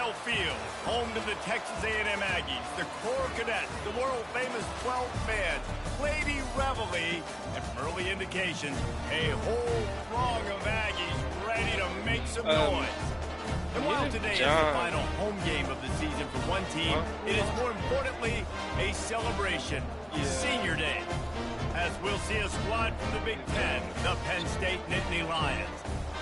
Kyle Field, home to the Texas A&M Aggies, the Corps Cadets, the world-famous 12th man, Lady Reveille, and from early indications, a whole throng of Aggies ready to make some noise. And while today is the final home game of the season for one team, it is more importantly a celebration, Senior Day, as we'll see a squad from the Big Ten, the Penn State Nittany Lions,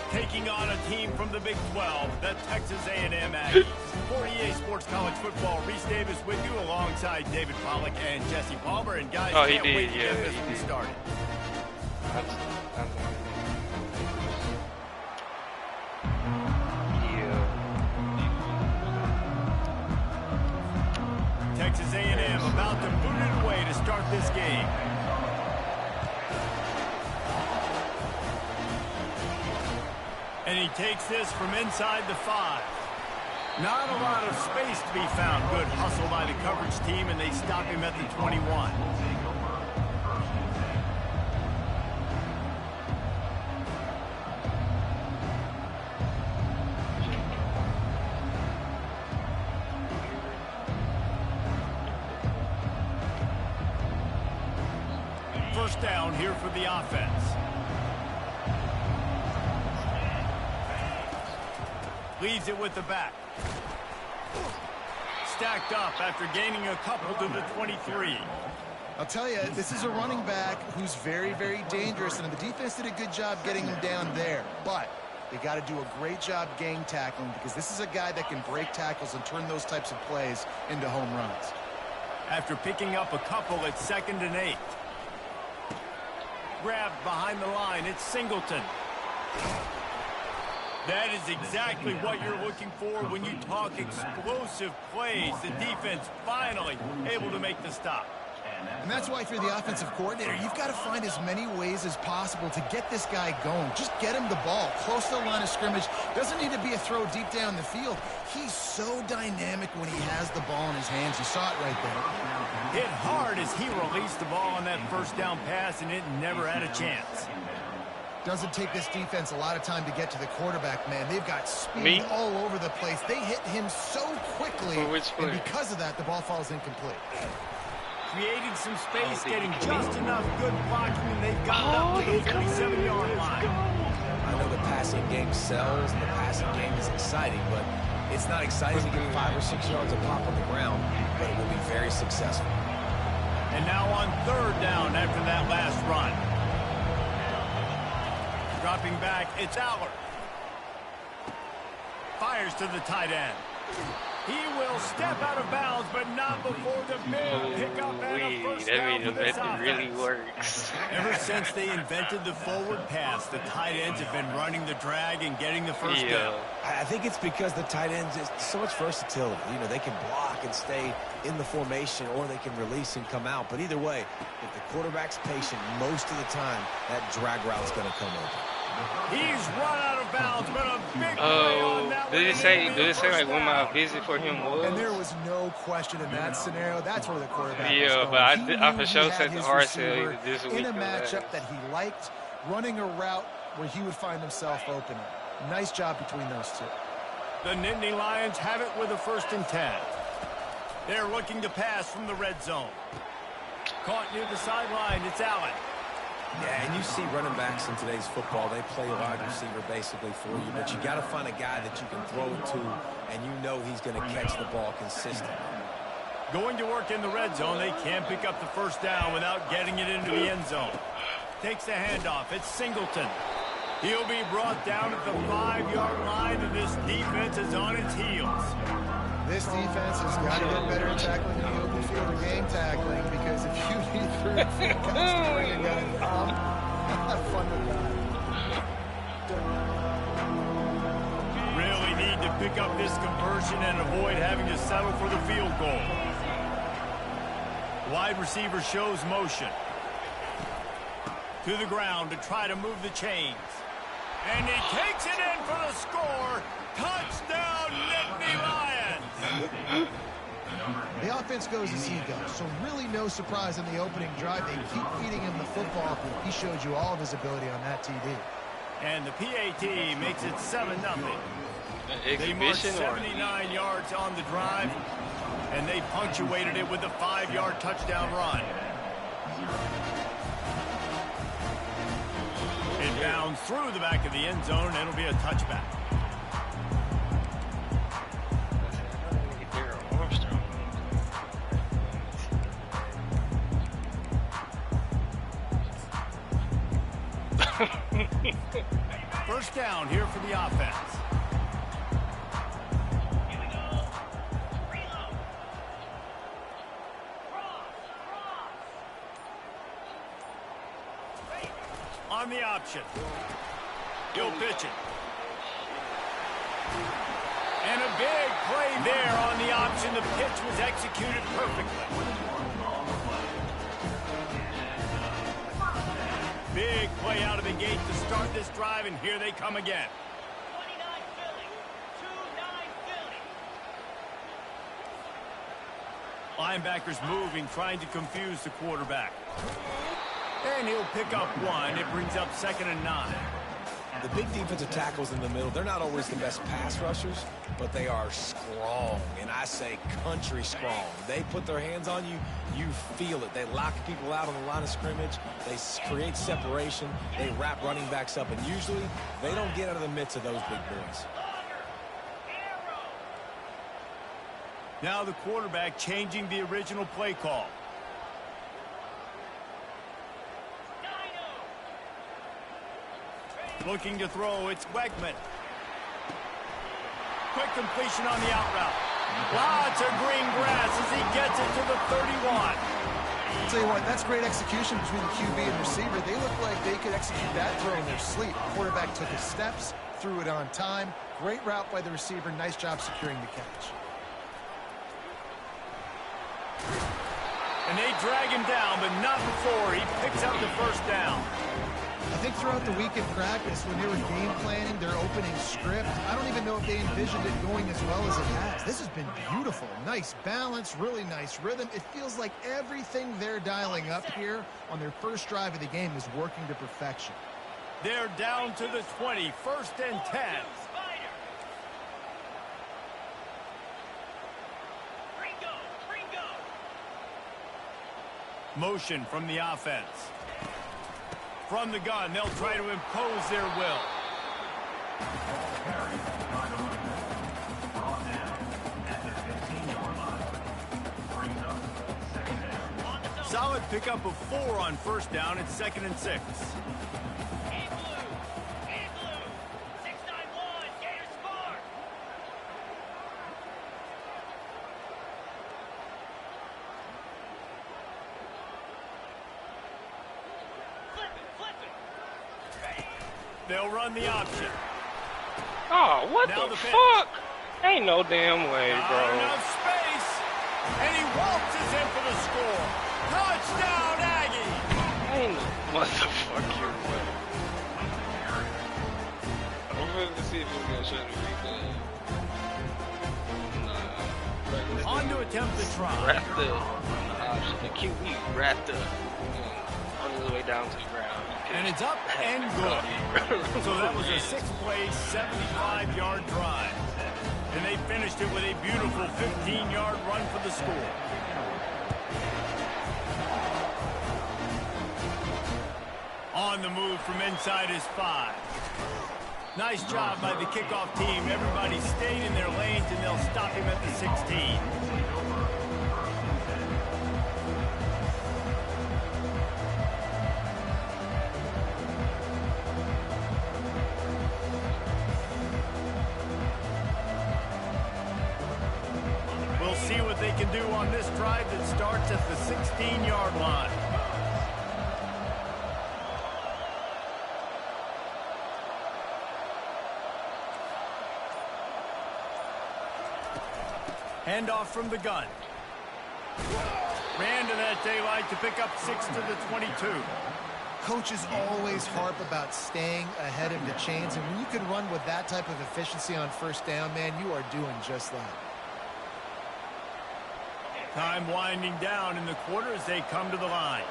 taking on a team from the Big 12, the Texas A&M Aggies. For EA Sports College Football, Reese Davis with you alongside David Pollack and Jesse Palmer. And guys, can't wait to get this one started. Texas A&M about to boot it away to start this game. And he takes this from inside the 5. Not a lot of space to be found. Good hustle by the coverage team, and they stop him at the 21. First down here for the offense. Leaves it with the back. Stacked up after gaining a couple to the 23. I'll tell you, this is a running back who's very, very dangerous, and the defense did a good job getting him down there. But they got to do a great job gang tackling, because this is a guy that can break tackles and turn those types of plays into home runs. After picking up a couple, it's 2nd and 8. Grabbed behind the line, it's Singleton. That is exactly what you're looking for when you talk explosive plays. The defense finally able to make the stop. And that's why if you're the offensive coordinator, you've got to find as many ways as possible to get this guy going. Just get him the ball close to the line of scrimmage. Doesn't need to be a throw deep down the field. He's so dynamic when he has the ball in his hands. You saw it right there. Hit hard as he released the ball on that first down pass, and it never had a chance. Doesn't take this defense a lot of time to get to the quarterback, man. They've got speed all over the place. They hit him so quickly, and because of that, the ball falls incomplete. Creating some space, getting just enough good blocking, and they've got it up to the 47-yard line. I know the passing game sells, and the passing game is exciting, but it's not exciting to get 5 or 6 yards of pop on the ground, but it will be very successful. And now on 3rd down after that last run. Dropping back, it's Aller. Fires to the tight end. He will step out of bounds, but not before the big pickup and a first down for this offense. Really works. Ever since they invented the forward pass, the tight ends have been running the drag and getting the first down. I think it's because the tight ends is so much versatility. You know, they can block and stay in the formation, or they can release and come out. But either way, if the quarterback's patient, most of the time, that drag route's going to come open. He's run out of bounds, but a big play on that one. Did it say like when my visit for him was? And there was no question in that scenario. That's where the quarterback was going. But I for sure said the RSL this week. In a matchup that he liked, running a route where he would find himself open. Nice job between those two. The Nittany Lions have it with a 1st and 10. They're looking to pass from the red zone. Caught near the sideline, it's Allen. Yeah, and you see running backs in today's football, they play a wide receiver basically for you, but you got to find a guy that you can throw it to, and you know he's going to catch the ball consistently. Going to work in the red zone, they can't pick up the first down without getting it into the end zone. Takes the handoff, it's Singleton. He'll be brought down at the 5-yard line, and this defense is on its heels. This defense has got to get better at tackling in the open field or game tackling, because if you need 3 or 4 guys to bring a guy down, have fun with that. Really need to pick up this conversion and avoid having to settle for the field goal. Wide receiver shows motion. To the ground to try to move the chains. And he takes it in for the score. Touchdown, Nittany Lions. The offense goes as he goes, so really no surprise in the opening drive. They keep feeding him the football. He showed you all of his ability on that TD. And the PAT makes it 7-0. They marched Exhibition or 79 yards on the drive, and they punctuated it with a 5-yard touchdown run. It bounds through the back of the end zone, and it'll be a touchback. First down here for the offense. On the option. He'll pitch it. And a big play there on the option. The pitch was executed perfectly. Big play out of the gate to start this drive, and here they come again. 29 Philly. 2-9 Philly. Linebackers moving, trying to confuse the quarterback. And he'll pick up one. It brings up 2nd and 9. The big defensive tackles in the middle, they're not always the best pass rushers, but they are strong, and I say country strong. They put their hands on you, you feel it. They lock people out on the line of scrimmage. They create separation. They wrap running backs up, and usually they don't get out of the midst of those big boys. Now the quarterback changing the original play call. Looking to throw, it's Wegman. Quick completion on the out route. Lots of green grass as he gets it to the 31. I'll tell you what, that's great execution between the QB and receiver. They look like they could execute that throw in their sleep. Quarterback took his steps, threw it on time. Great route by the receiver. Nice job securing the catch. And they drag him down, but not before he picks up the first down. I think throughout the week in practice, when they were game planning their opening script, I don't even know if they envisioned it going as well as it has. This has been beautiful. Nice balance, really nice rhythm. It feels like everything they're dialing up here on their first drive of the game is working to perfection. They're down to the 20, 1st and 10. Motion from the offense. From the gun, they'll try to impose their will. Solid pickup of 4 on first down. It's 2nd and 6. They'll run the option. Oh, what now the fuck? Ain't no damn way, bro. Not enough space. And he waltzes in for the score. Touchdown, Aggie. Ain't no motherfucking way. I'm going to see if he's going to show the replay. Nah. On to attempt the try. Wrap the QB wrapped up on his way down to the ground. And it's up and good. So that was a 6-play, 75-yard drive. And they finished it with a beautiful 15-yard run for the score. On the move from inside his 5. Nice job by the kickoff team. Everybody stayed in their lanes, and they'll stop him at the 16. See what they can do on this drive that starts at the 16-yard line. Handoff from the gun. Ran to that daylight to pick up 6 to the 22. Coaches always harp about staying ahead of the chains, and when you can run with that type of efficiency on first down, man, you are doing just that. Time winding down in the quarter as they come to the line.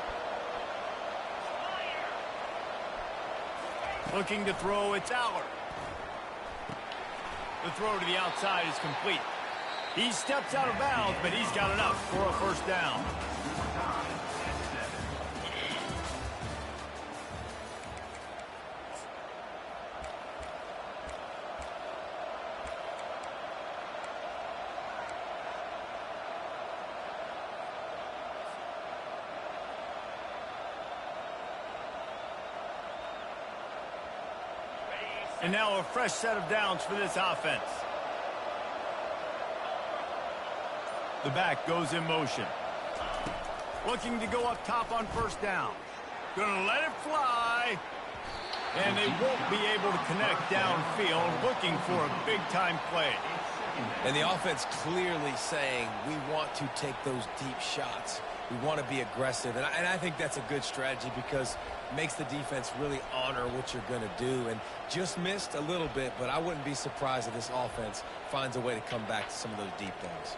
Looking to throw, it's Aller. The throw to the outside is complete. He steps out of bounds, but he's got enough for a first down. And now a fresh set of downs for this offense. The back goes in motion. Looking to go up top on first down. Gonna let it fly. And they won't be able to connect downfield, looking for a big-time play. And the offense clearly saying, we want to take those deep shots. We want to be aggressive. And I think that's a good strategy because it makes the defense really honor what you're going to do. And just missed a little bit, but I wouldn't be surprised if this offense finds a way to come back to some of those deep things.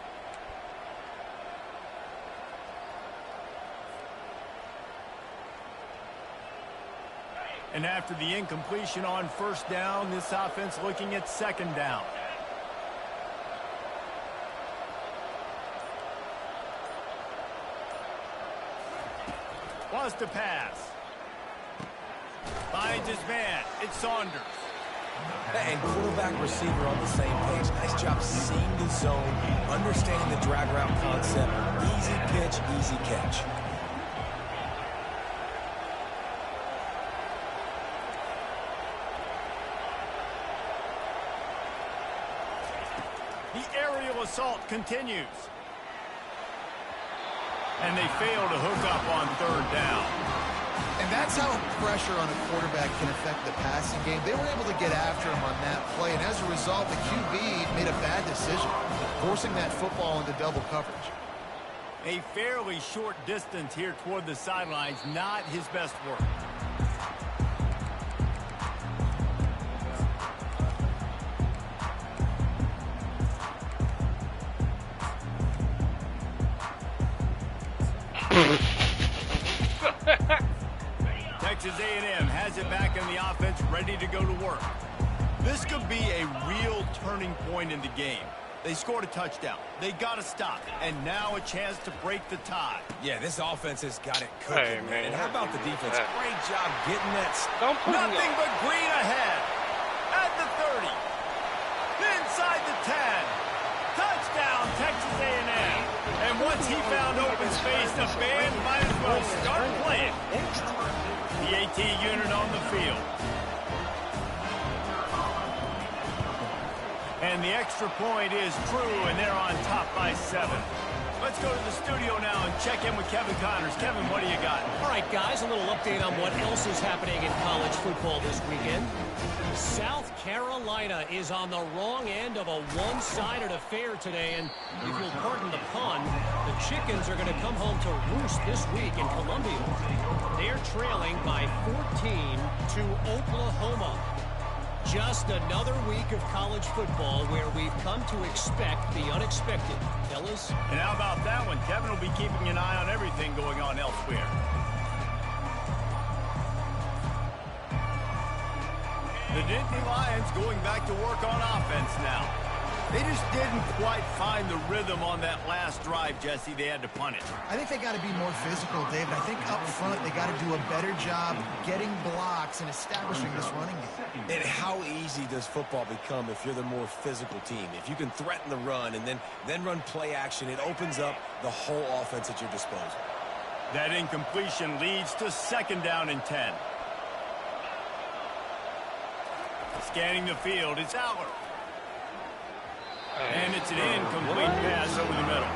And after the incompletion on first down, this offense looking at second down. Wants to pass. Finds his man. It's Saunders. And quarterback receiver on the same page. Nice job seeing the zone, understanding the drag route concept. Easy pitch, easy catch. The aerial assault continues. And they fail to hook up on third down. And that's how pressure on a quarterback can affect the passing game. They were able to get after him on that play, and as a result, the QB made a bad decision, forcing that football into double coverage. A fairly short distance here toward the sidelines, not his best work. Texas A&M has it back in the offense, ready to go to work. This could be a real turning point in the game. They scored a touchdown. They got to stop. And now a chance to break the tie. Yeah, this offense has got it cooking. Hey, man. And how about the defense? Great job getting that. Nothing but green ahead. At the 30. Inside the 10. Touchdown, Texas A&M. And once he found open space, the band might as well start playing. The AT unit on the field. And the extra point is true, and they're on top by 7. Let's go to the studio now and check in with Kevin Connors. Kevin, what do you got? All right, guys, a little update on what else is happening in college football this weekend. South Carolina is on the wrong end of a one-sided affair today, and if you'll pardon the pun, the Chickens are going to come home to roost this week in Columbia. They're trailing by 14 to Oklahoma. Just another week of college football where we've come to expect the unexpected. Fellas? And how about that one? Kevin will be keeping an eye on everything going on elsewhere. The Nittany Lions going back to work on offense now. They just didn't quite find the rhythm on that last drive, Jesse. They had to punt it. I think they got to be more physical, David. I think up front they got to do a better job getting blocks and establishing this running game. And how easy does football become if you're the more physical team? If you can threaten the run and then run play action, it opens up the whole offense at your disposal. That incompletion leads to second down and 10. Scanning the field, it's Aller. And it's an incomplete pass over the middle.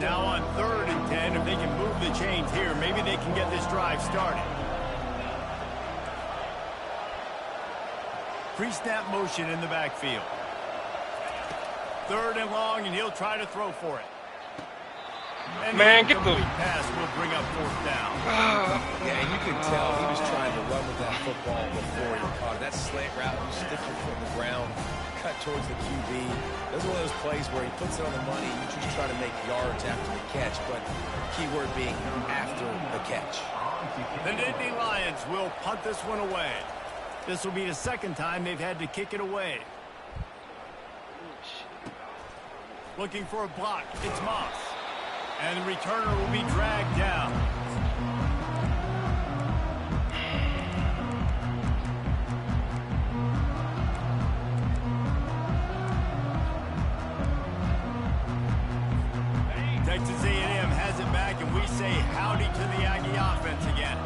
Now on 3rd and 10, if they can move the chains here, maybe they can get this drive started. Pre-snap motion in the backfield. 3rd and long, and he'll try to throw for it. And Man, the get the- incomplete pass will bring up fourth down. Yeah, and you could tell he was trying to run with that football before he caught it. That slant route, you stick your foot in the ground, cut towards the QB. Those are one of those plays where he puts it on the money. You just try to make yards after the catch, but key word being after the catch. The Nittany Lions will punt this one away. This will be the second time they've had to kick it away. Looking for a block. It's Moss. And the returner will be dragged down. Texas A&M has it back, and we say howdy to the Aggie offense again.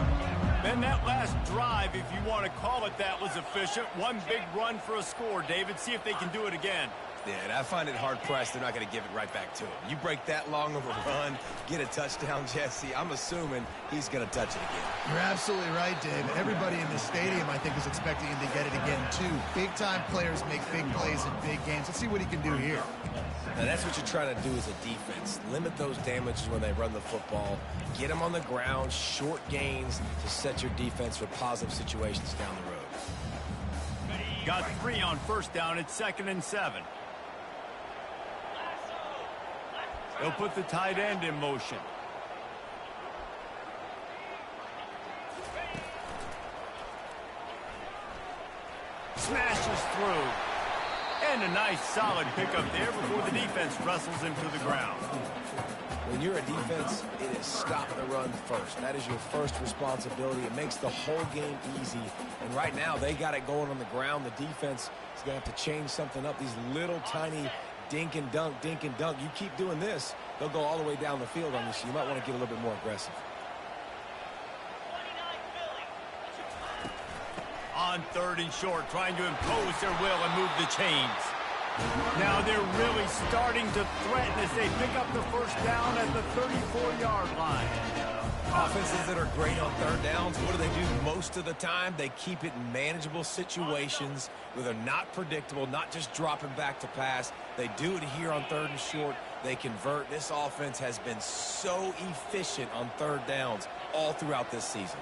And that last drive, if you want to call it that, was efficient. One big run for a score, David. See if they can do it again. Yeah, and I find it hard-pressed they're not going to give it right back to him. You break that long of a run, get a touchdown, Jesse, I'm assuming he's going to touch it again. You're absolutely right, Dave. Everybody in the stadium, I think, is expecting him to get it again, too. Big-time players make big plays in big games. Let's see what he can do here. Now, that's what you're trying to do as a defense. Limit those damages when they run the football. Get them on the ground, short gains to set your defense for positive situations down the road. Got 3 on first down. It's 2nd and 7. They'll put the tight end in motion. Smashes through. And a nice solid pickup there before the defense wrestles him to the ground. When you're a defense, it is stop the run first. That is your first responsibility. It makes the whole game easy. And right now, they got it going on the ground. The defense is going to have to change something up. These little tiny dink and dunk, dink and dunk. You keep doing this, they'll go all the way down the field on you, so you might want to get a little bit more aggressive. On 3rd and short, trying to impose their will and move the chains. Now they're really starting to threaten as they pick up the first down at the 34-yard line. Offenses that are great on 3rd downs, what do? Most of the time, they keep it in manageable situations where they're not predictable, not just dropping back to pass. They do it here on 3rd and short. They convert. This offense has been so efficient on 3rd downs all throughout this season.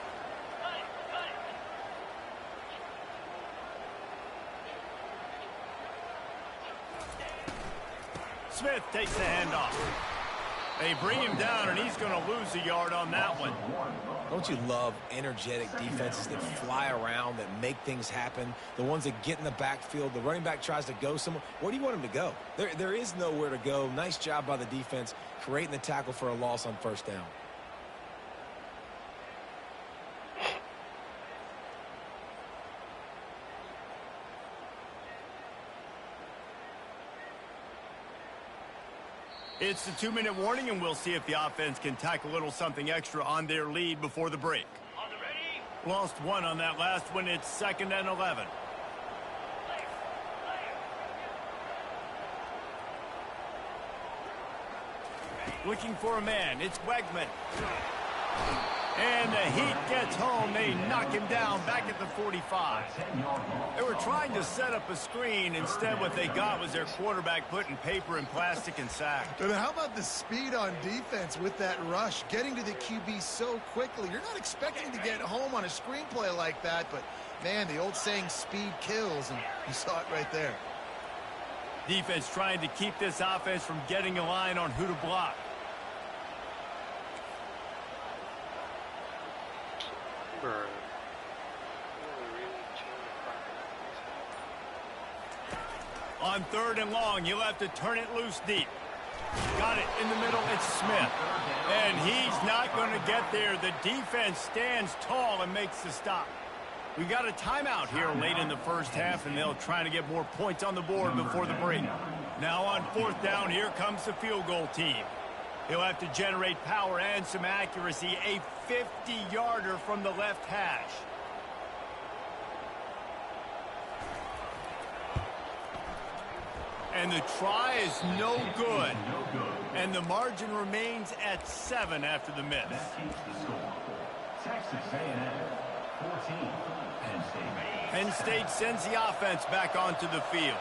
Smith takes the handoff. They bring him down, and he's going to lose a yard on that one. Don't you love energetic defenses that fly around, that make things happen? The ones that get in the backfield, the running back tries to go somewhere. Where do you want him to go? There is nowhere to go. Nice job by the defense creating the tackle for a loss on first down. It's the 2-minute warning, and we'll see if the offense can tack a little something extra on their lead before the break. On the ready. Lost 1 on that last one. It's 2nd and 11. Looking for a man. It's Wegman. And the heat gets home. They knock him down back at the 45. They were trying to set up a screen. Instead, what they got was their quarterback putting paper and plastic and sack. And how about the speed on defense with that rush? Getting to the QB so quickly. You're not expecting to get home on a screenplay like that, but, man, the old saying, speed kills, and you saw it right there. Defense trying to keep this offense from getting a line on who to block. On 3rd and long, you'll have to turn it loose deep. Got it in the middle. It's Smith. And he's not going to get there. The defense stands tall and makes the stop. We got a timeout here late in the first half, and they'll try to get more points on the board before the break. Now on 4th down, here comes the field goal team. He'll have to generate power and some accuracy. A 50-yarder from the left hash. And the try is no good. And the margin remains at 7 after the miss. Texas A&M 14. Penn State sends the offense back onto the field.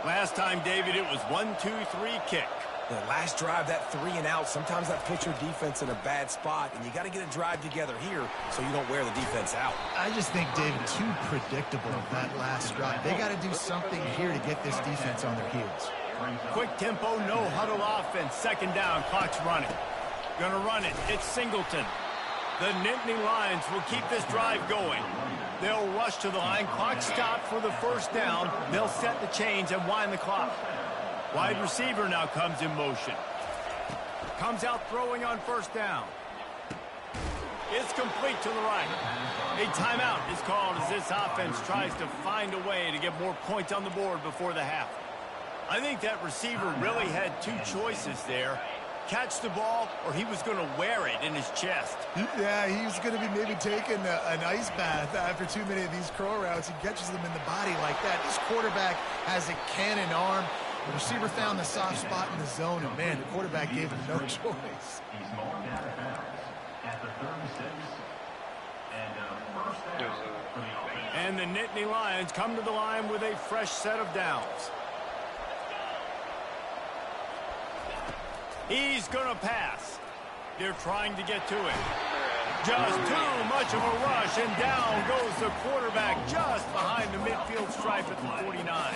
Last time, David, it was 1-2-3 kick. The last drive, that 3 and out, sometimes that puts your defense in a bad spot, and you got to get a drive together here so you don't wear the defense out. I just think, David, too predictable, that last drive. They got to do something here to get this defense on their heels. Quick tempo, no huddle offense. Second down, clock's running. Gonna run it. It's Singleton. The Nittany Lions will keep this drive going. They'll rush to the line. Clock stopped for the first down. They'll set the chains and wind the clock. Wide receiver now comes in motion. Comes out throwing on first down. It's complete to the right. A timeout is called as this offense tries to find a way to get more points on the board before the half. I think that receiver really had two choices there. Catch the ball, or he was going to wear it in his chest. Yeah, he was going to be maybe taking an ice bath after too many of these curl routes. He catches them in the body like that. This quarterback has a cannon arm. The receiver found the soft spot in the zone, and, man, the quarterback gave him no choice. He's marked out of bounds at the 36. And first down for the offense. And the Nittany Lions come to the line with a fresh set of downs. He's going to pass. They're trying to get to it. Just too much of a rush, and down goes the quarterback just behind the midfield stripe at the 49.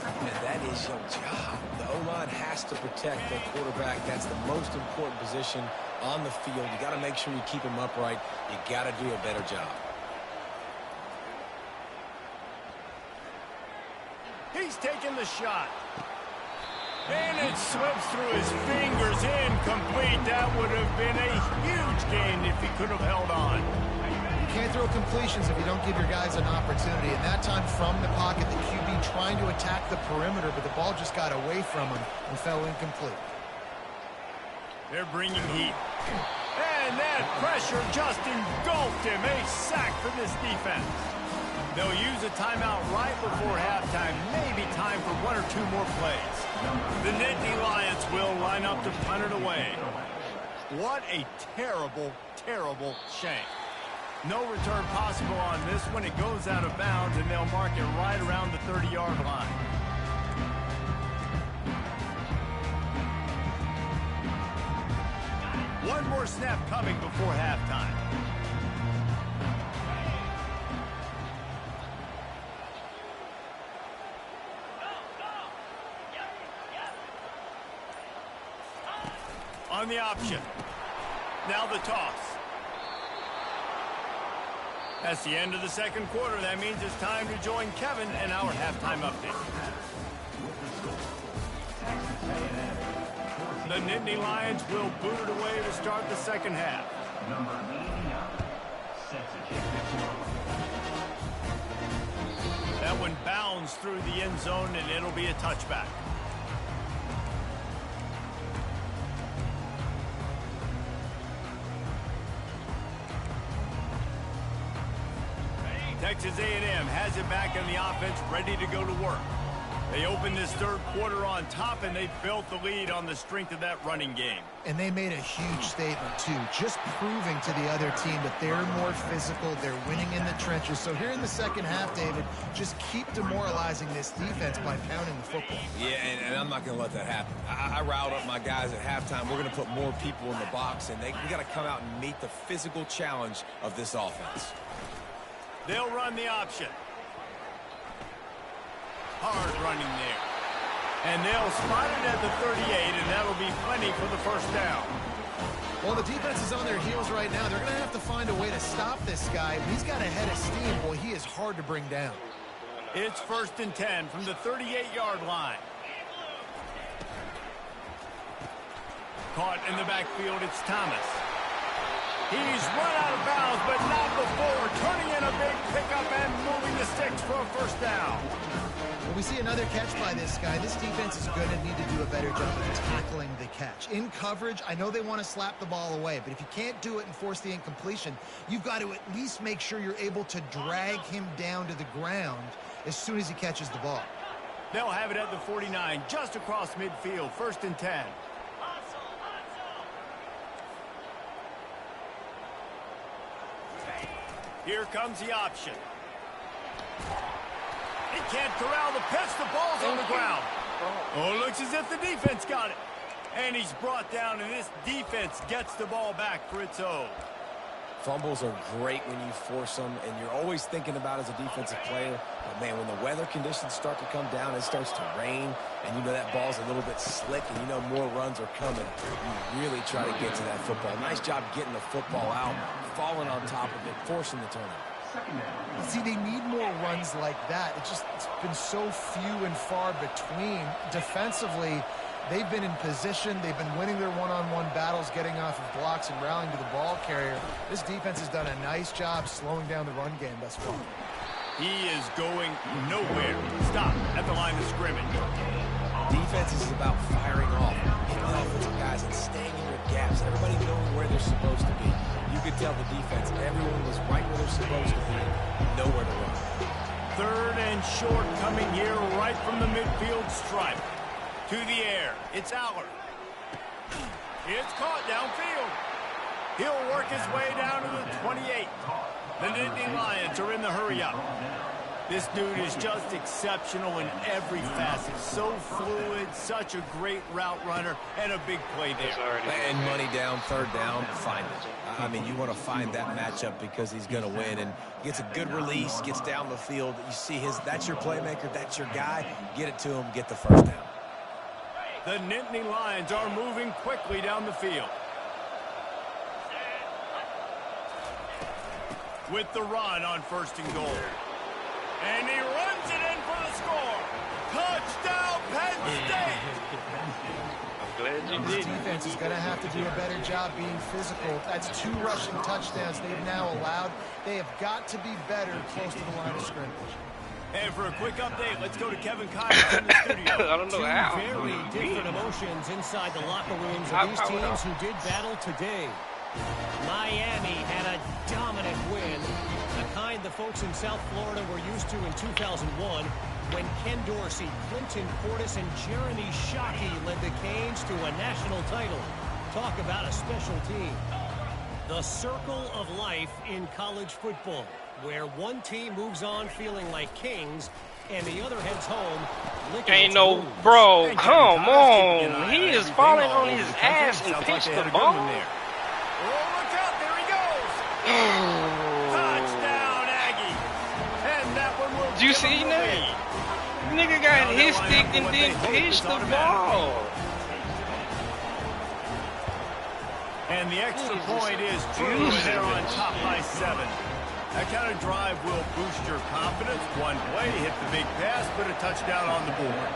And that is your job. The O-line has to protect the quarterback. That's the most important position on the field. You got to make sure you keep him upright. You got to do a better job. He's taking the shot. And it slips through his fingers, incomplete. That would have been a huge gain if he could have held on. You can't throw completions if you don't give your guys an opportunity. And that time from the pocket, the QB trying to attack the perimeter, but the ball just got away from him and fell incomplete. They're bringing heat. And that pressure just engulfed him. A sack for this defense. They'll use a timeout right before halftime. Maybe time for one or two more plays. The Nittany Lions will line up to punt it away. What a terrible, terrible shame. No return possible on this one. It goes out of bounds, and they'll mark it right around the 30-yard line. One more snap coming before halftime. On the option. Now the toss. That's the end of the second quarter. That means it's time to join Kevin in our halftime update. The Nittany Lions will boot it away to start the second half. Number 89 sets a kick to throw. That one bounds through the end zone, and it'll be a touchback. Texas A&M has it back in the offense, ready to go to work. They opened this third quarter on top, and they built the lead on the strength of that running game. And they made a huge statement, too, just proving to the other team that they're more physical, they're winning in the trenches. So here in the second half, David, just keep demoralizing this defense by pounding the football. Yeah, and I'm not going to let that happen. I riled up my guys at halftime. We're going to put more people in the box, and we got to come out and meet the physical challenge of this offense. They'll run the option. Hard running there. And they'll spot it at the 38, and that'll be plenty for the first down. Well, the defense is on their heels right now. They're going to have to find a way to stop this guy. He's got a head of steam. Boy, he is hard to bring down. It's 1st and 10 from the 38-yard line. Caught in the backfield, it's Thomas. He's run out of bounds, but not before. Turning in a big pickup and moving the sticks for a first down. When we see another catch by this guy, this defense is going to need to do a better job of tackling the catch. In coverage, I know they want to slap the ball away, but if you can't do it and force the incompletion, you've got to at least make sure you're able to drag him down to the ground as soon as he catches the ball. They'll have it at the 49, just across midfield, 1st and 10. Here comes the option. He can't corral the pitch. The ball's on the ground. Oh, looks as if the defense got it. And he's brought down, and this defense gets the ball back for its own. Fumbles are great when you force them, and you're always thinking about as a defensive player. But, man, when the weather conditions start to come down, it starts to rain, and you know that ball's a little bit slick, and you know more runs are coming. You really try to get to that football. Nice job getting the football out, falling on top of it, forcing the turnover. See, they need more runs like that. It's been so few and far between. Defensively, they've been in position. They've been winning their one-on-one battles, getting off of blocks and rallying to the ball carrier. This defense has done a nice job slowing down the run game thus far. He is going nowhere. Stop at the line of scrimmage. Defense is about firing off, hitting the offensive guys, and staying in your gaps. Everybody knowing where they're supposed to be. You could tell the defense, everyone was right where they're supposed to be, nowhere to run. 3rd and short coming here right from the midfield stripe. To the air, it's Aller. It's caught downfield. He'll work his way down to the 28. The Nittany Lions are in the hurry up. This dude is just exceptional in every facet. So fluid, such a great route runner, and a big play there. And money down, 3rd down, find it. I mean, you want to find that matchup because he's going to win, and gets a good release, gets down the field. You see that's your playmaker, that's your guy. Get it to him, get the 1st down. The Nittany Lions are moving quickly down the field. With the run on 1st and goal. And he runs it in for the score. Touchdown, Penn State! I'm glad you This did. defense is going to have to do a better job being physical. That's 2 rushing touchdowns they've now allowed. They have got to be better close to the line of scrimmage. And for a quick update, let's go to Kevin Kyler in the studio. I don't know how. Very different emotions inside the locker rooms of these teams who did battle today. Miami had a dominant win, the kind the folks in South Florida were used to in 2001 when Ken Dorsey, Clinton Portis, and Jeremy Shockey led the Canes to a national title. Talk about a special team. The circle of life in college football, where one team moves on feeling like kings and the other heads home licking Ain't its no, wounds. bro, come on. He is falling on his ass and pitched the ball. Oh, look out, there he goes! Touchdown, Aggie! And that one will Did you give see them the that? lead. Nigga got his stick and then pitched the ball. And the extra point is true, and they're on top by 7. That kind of drive will boost your confidence. One play, hit the big pass, put a touchdown on the board.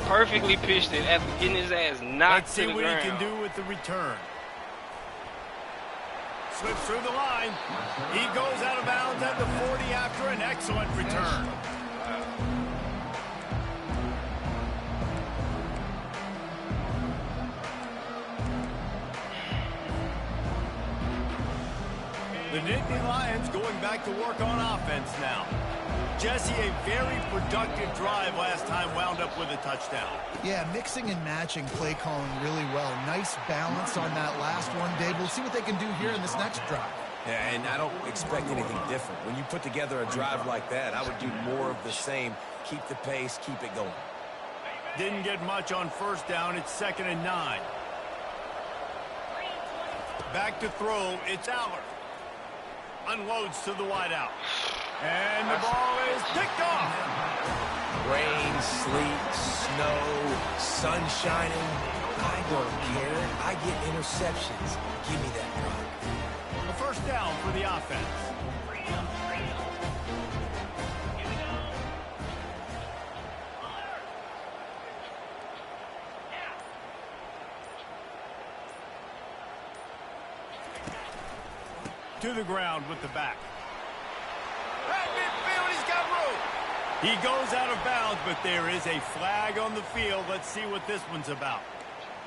Perfectly pitched it after getting his ass knocked Let's to see the what ground. he can do with the return. Slips through the line. He goes out of bounds at the 40 after an excellent return. The Nittany Lions going back to work on offense now. Jesse, a very productive drive last time, wound up with a touchdown. Yeah, mixing and matching play calling really well. Nice balance on that last one, Dave. We'll see what they can do here in this next drive. Yeah, and I don't expect anything different. When you put together a drive like that, I would do more of the same. Keep the pace, keep it going. Didn't get much on 1st down. It's 2nd and 9. Back to throw. It's Aller. Unloads to the wideout. And the ball is picked off. Rain, sleet, snow, sun shining. I don't care. I get interceptions. Give me that rock. A 1st down for the offense. To the ground with the back. At midfield, he's got room. He goes out of bounds, but there is a flag on the field. Let's see what this one's about.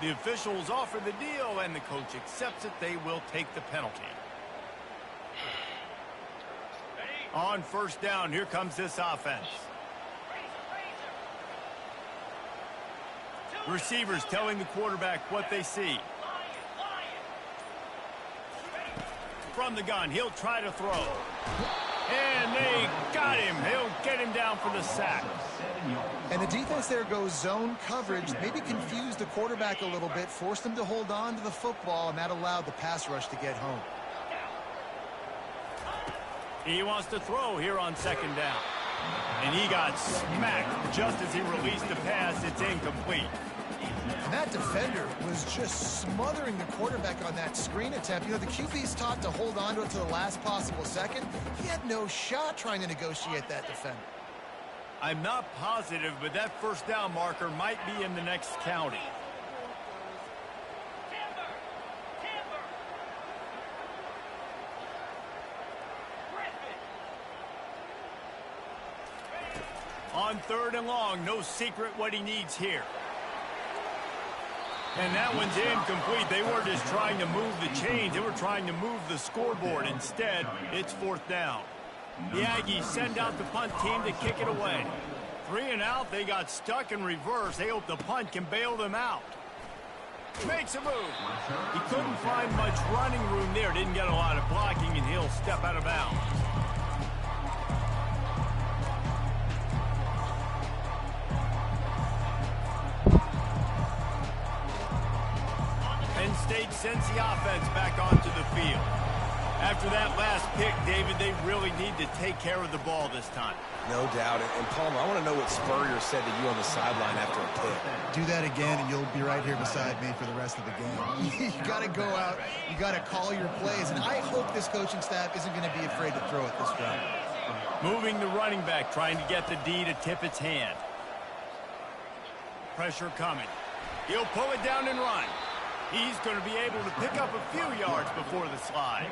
The officials offer the deal, and the coach accepts it. They will take the penalty. On 1st down, here comes this offense. Receivers telling the quarterback what they see. From the gun, he'll try to throw. And they got him. He'll get him down for the sack. And the defense there goes zone coverage, maybe confused the quarterback a little bit, forced him to hold on to the football, and that allowed the pass rush to get home. He wants to throw here on second down. And he got smacked just as he released the pass. It's incomplete. And that defender was just smothering the quarterback on that screen attempt. You know, the QB's taught to hold on to it to the last possible second. He had no shot trying to negotiate that defender. I'm not positive, but that first down marker might be in the next county. On third and long, no secret what he needs here. And that one's incomplete. They were just trying to move the chains. They were trying to move the scoreboard. Instead, it's fourth down. The Aggies send out the punt team to kick it away. 3 and out, they got stuck in reverse. They hope the punt can bail them out. Makes a move. He couldn't find much running room there. Didn't get a lot of blocking, and he'll step out of bounds. Penn State sends the offense back onto the field. After that last pick, David, they really need to take care of the ball this time. No doubt. And Palmer, I want to know what Spurrier said to you on the sideline after a pick. Do that again, and you'll be right here beside me for the rest of the game. You got to go out. You got to call your plays. And I hope this coaching staff isn't going to be afraid to throw it this round. Moving the running back, trying to get the D to tip its hand. Pressure coming. He'll pull it down and run. He's going to be able to pick up a few yards before the slide.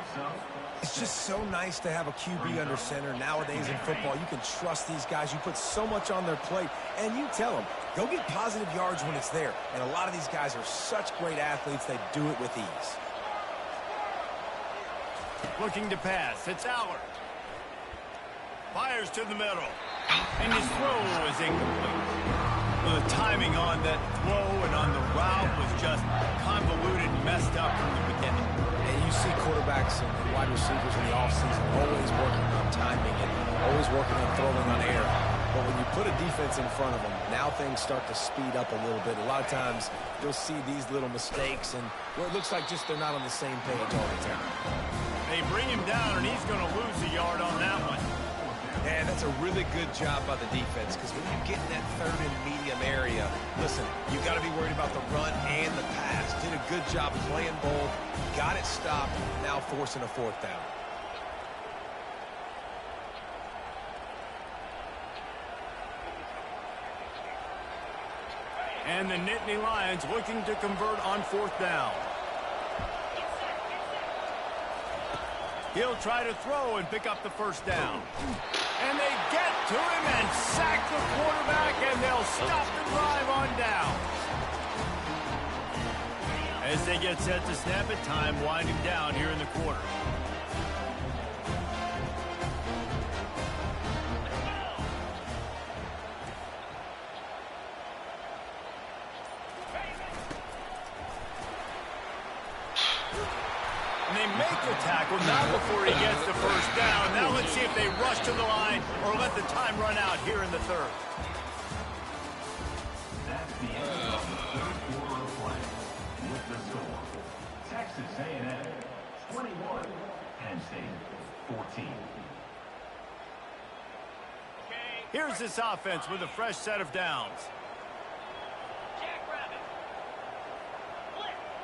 It's just so nice to have a QB under center. Nowadays in football, you can trust these guys. You put so much on their plate, and you tell them, go get positive yards when it's there. And a lot of these guys are such great athletes, they do it with ease. Looking to pass. It's Allard. Fires to the middle. And his throw is incomplete. Well, the timing on that throw and on the route was just convoluted, messed up from the beginning. And you see quarterbacks and wide receivers in the offseason always working on timing and always working on throwing on air. But when you put a defense in front of them, now things start to speed up a little bit. A lot of times you'll see these little mistakes and where it looks like just they're not on the same page all the time. They bring him down, and he's going to lose a yard on that one. And that's a really good job by the defense because when you get in that third and medium area, listen, you got to be worried about the run and the pass. Did a good job playing both, got it stopped, now forcing a fourth down. And the Nittany Lions looking to convert on fourth down. He'll try to throw and pick up the first down. And they get to him and sack the quarterback, and they'll stop the drive on down. As they get set to snap it, time winding down here in the quarter. And they make the tackle, not before he gets the first down. Now let's see if they rush to the line or let the time run out here in the third. That's the end of the third quarter of play. With the score, Texas A&M 21, Penn State 14. Here's this offense with a fresh set of downs.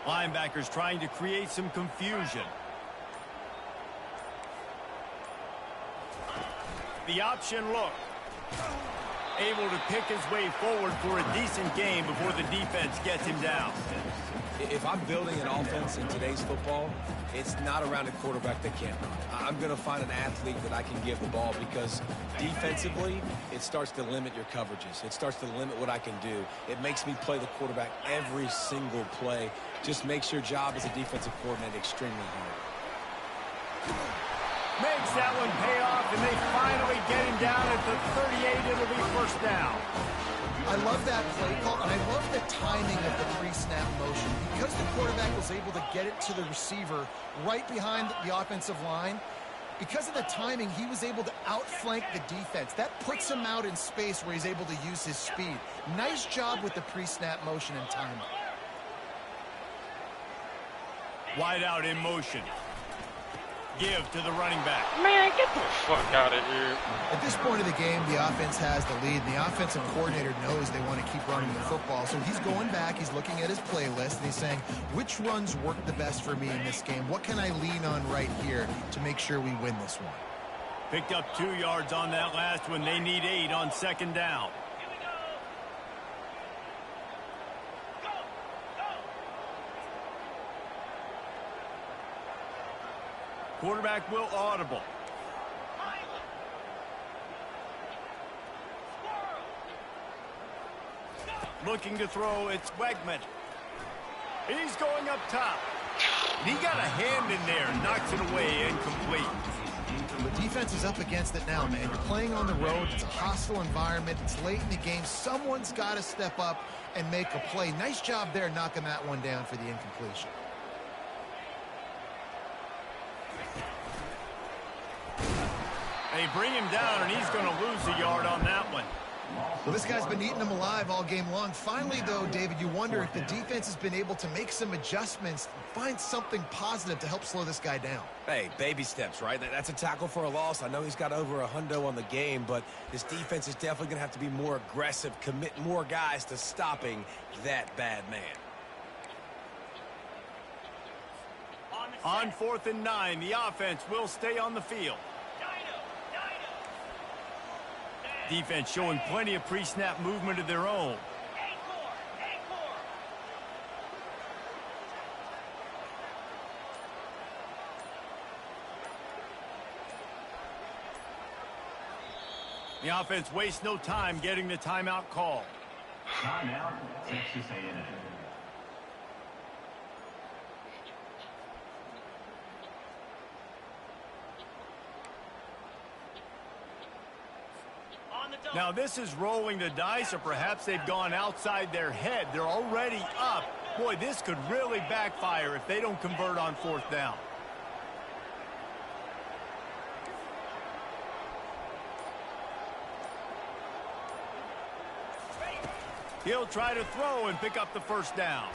Linebackers trying to create some confusion. The option look. Able to pick his way forward for a decent game before the defense gets him down. If I'm building an offense in today's football, it's not around a quarterback that can't run. I'm going to find an athlete that I can give the ball because defensively, it starts to limit your coverages. It starts to limit what I can do. It makes me play the quarterback every single play. Just makes your job as a defensive coordinator extremely hard. Makes that one pay off, and they finally get him down at the 38. It'll be first down. I love that play call, and I love the timing of the pre-snap motion. Because the quarterback was able to get it to the receiver right behind the offensive line, Because of the timing, he was able to outflank the defense. That puts him out in space where he's able to use his speed. Nice job with the pre-snap motion and timing. Wide out in motion. Give to the running back. Man, get the fuck out of here. At this point of the game, the offense has the lead, and the offensive coordinator knows they want to keep running the football. So he's going back, he's looking at his playlist, and he's saying, which runs work the best for me in this game? What can I lean on right here to make sure we win this one? Picked up 2 yards on that last one. They need 8 on second down. Quarterback will audible. Looking to throw, it's Wegman. He's going up top. He got a hand in there, knocks it away, incomplete. The defense is up against it now, man. You're playing on the road. It's a hostile environment. It's late in the game. Someone's got to step up and make a play. Nice job there knocking that one down for the incompletion. They bring him down, and he's going to lose a yard on that one. Well, this guy's been eating them alive all game long. Finally, though, David, you wonder if the defense has been able to make some adjustments, find something positive to help slow this guy down. Hey, baby steps, right? That's a tackle for a loss. I know he's got over a hundo on the game, but this defense is definitely going to have to be more aggressive, commit more guys to stopping that bad man. On 4th and 9, the offense will stay on the field. Defense showing plenty of pre-snap movement of their own. The offense wastes no time getting the timeout call. Timeout, Texas A&M. Now this is rolling the dice, or perhaps they've gone outside their head. They're already up. Boy, this could really backfire if they don't convert on 4th down. He'll try to throw and pick up the first down.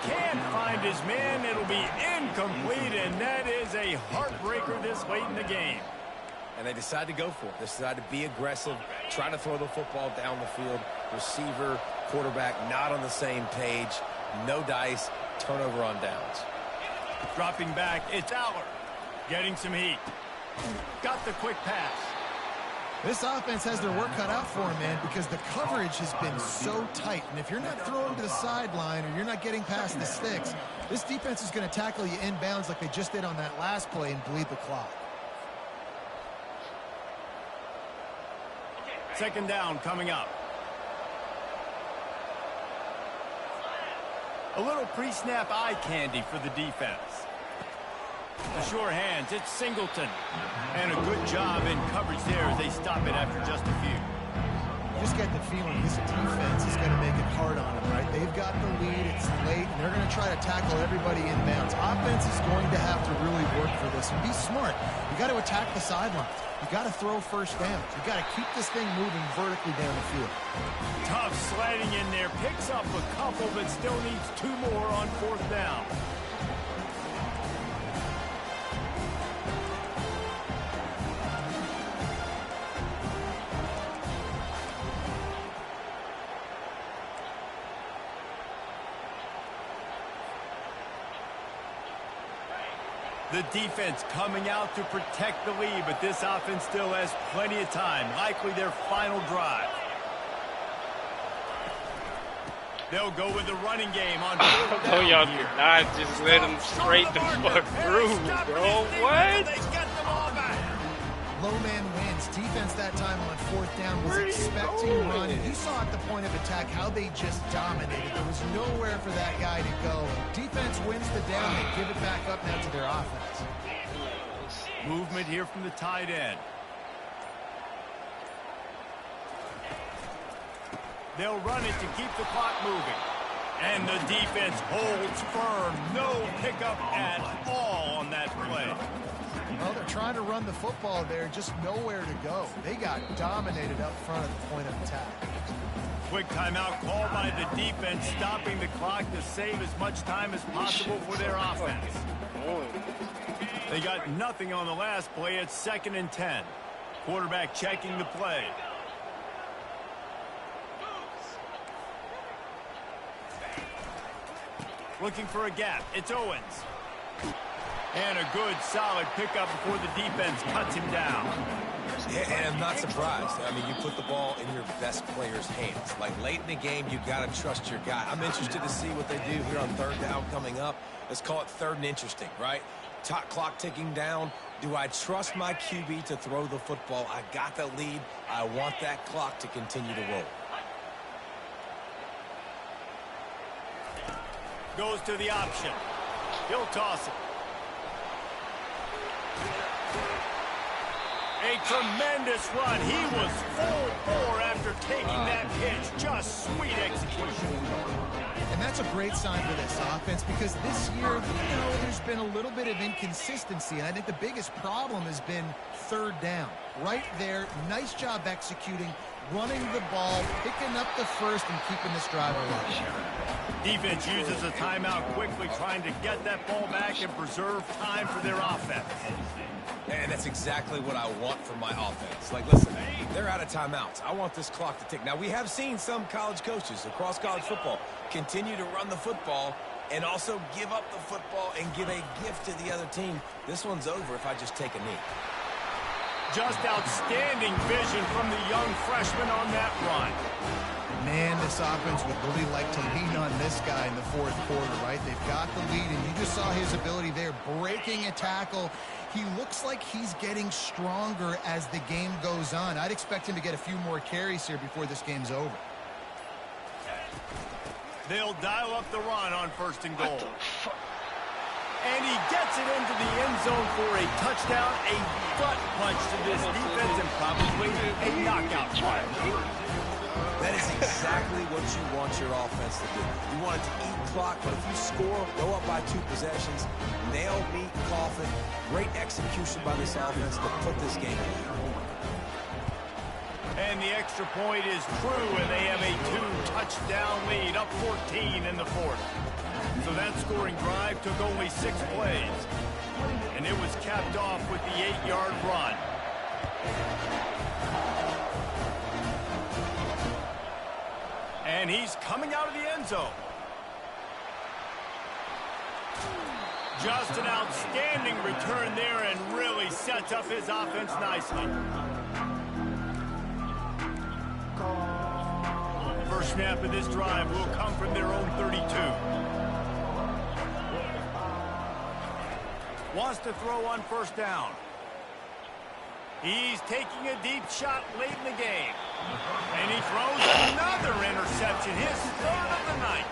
Can't find his man. It'll be incomplete, and that is a heartbreaker this late in the game. And they decide to go for it. They decide to be aggressive, try to throw the football down the field. Receiver, quarterback, not on the same page. No dice, turnover on downs. Dropping back, it's Aller. Getting some heat. Got the quick pass. This offense has their work cut out for him, man, because the coverage has been so tight. And if you're not throwing to the sideline or you're not getting past the sticks, this defense is going to tackle you inbounds like they just did on that last play and bleed the clock. Second down coming up. A little pre-snap eye candy for the defense. The sure hands, it's Singleton. And a good job in coverage there as they stop it after just a few. You just get the feeling this defense is going to make it hard on them, right? They've got the lead, it's late, and they're going to try to tackle everybody inbounds. Offense is going to have to really work for this and be smart. You got to attack the sidelines. You got to throw first downs. You got to keep this thing moving vertically down the field. Tough sliding in there, picks up a couple, but still needs 2 more on 4th down. The defense coming out to protect the lead, but this offense still has plenty of time. Likely their final drive. They'll go with the running game on 4th down. Oh, y'all here. did not just let him straight the fuck through, bro. What? They get them all back. Low man wins. Defense that time on 4th down was expecting run. And you saw at the point of attack how they just dominated. There was nowhere for that guy to go. Defense wins the down. They give it back up now to their offense. Movement here from the tight end. They'll run it to keep the clock moving. And the defense holds firm. No pickup at all on that play. Well, they're trying to run the football there, just nowhere to go. They got dominated up front at the point of attack. Quick timeout called by the defense, stopping the clock to save as much time as possible for their offense. They got nothing on the last play. It's 2nd and 10. Quarterback checking the play. Looking for a gap. It's Owens. And a good, solid pickup before the defense cuts him down. And I'm not surprised. I mean, you put the ball in your best player's hands. Like, late in the game, you got to trust your guy. I'm interested to see what they do here on 3rd down coming up. Let's call it 3rd and interesting, right? Clock ticking down. Do I trust my QB to throw the football? I got the lead. I want that clock to continue to roll. Goes to the option. He'll toss it. A tremendous run. He was full bore after taking that pitch. Just sweet execution. And that's a great sign for this offense because this year, there's been a little bit of inconsistency. And I think the biggest problem has been 3rd down. Right there, nice job executing, running the ball, picking up the first, and keeping this drive alive. Defense uses a timeout quickly, trying to get that ball back and preserve time for their offense. And that's exactly what I want from my offense. Like, listen, they're out of timeouts. I want this clock to tick. Now, we have seen some college coaches across college football continue to run the football and also give up the football and give a gift to the other team. This one's over if I just take a knee. Just outstanding vision from the young freshman on that run. Man, this offense would really like to lean on this guy in the 4th quarter, right? They've got the lead, and you just saw his ability there, breaking a tackle. He looks like he's getting stronger as the game goes on. I'd expect him to get a few more carries here before this game's over. They'll dial up the run on 1st and goal. And he gets it into the end zone for a touchdown, a butt punch to this defense, and probably a knockout try. That is exactly what you want your offense to do. You want it to eat clock, but if you score, go up by 2 possessions, nail, meet, coffin. Great execution by this offense to put this game away. And the extra point is true, and they have a 2-touchdown lead, up 14 in the 4th. So that scoring drive took only 6 plays. And it was capped off with the 8-yard run. And he's coming out of the end zone. Just an outstanding return there and really sets up his offense nicely. First snap of this drive will come from their own 32. Wants to throw on 1st down. He's taking a deep shot late in the game. And he throws another interception, his 3rd of the night.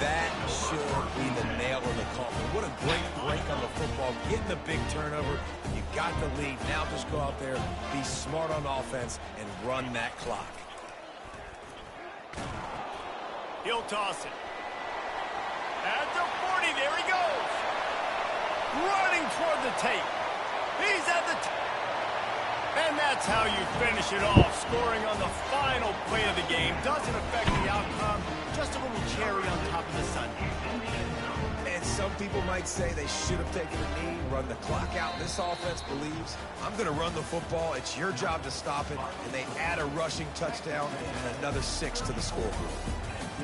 That should be the nail in the coffin. What a great break on the football. Getting the big turnover. You got the lead. Now just go out there, be smart on offense, and run that clock. He'll toss it. At the 40, there he goes. Running toward the tape. He's at the and that's how you finish it off. Scoring on the final play of the game doesn't affect the outcome. Just a little cherry on top of the sundae. And some people might say they should have taken a knee, run the clock out. This offense believes, I'm going to run the football. It's your job to stop it. And they add a rushing touchdown and another 6 to the scoreboard.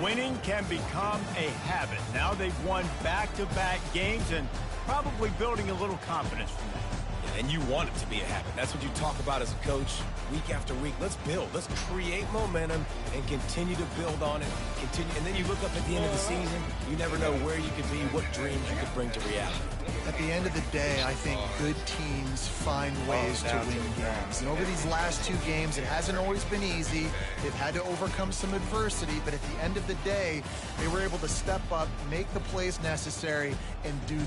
Winning can become a habit. Now they've won back-to-back games and probably building a little confidence from that. And you want it to be a habit. That's what you talk about as a coach week after week. Let's build. Let's create momentum and continue to build on it. And then you look up at the end of the season, you never know where you could be, what dreams you could bring to reality. At the end of the day, I think good teams find ways to win games. And over these last 2 games, it hasn't always been easy. They've had to overcome some adversity, but at the end of the day, they were able to step up, make the plays necessary, and do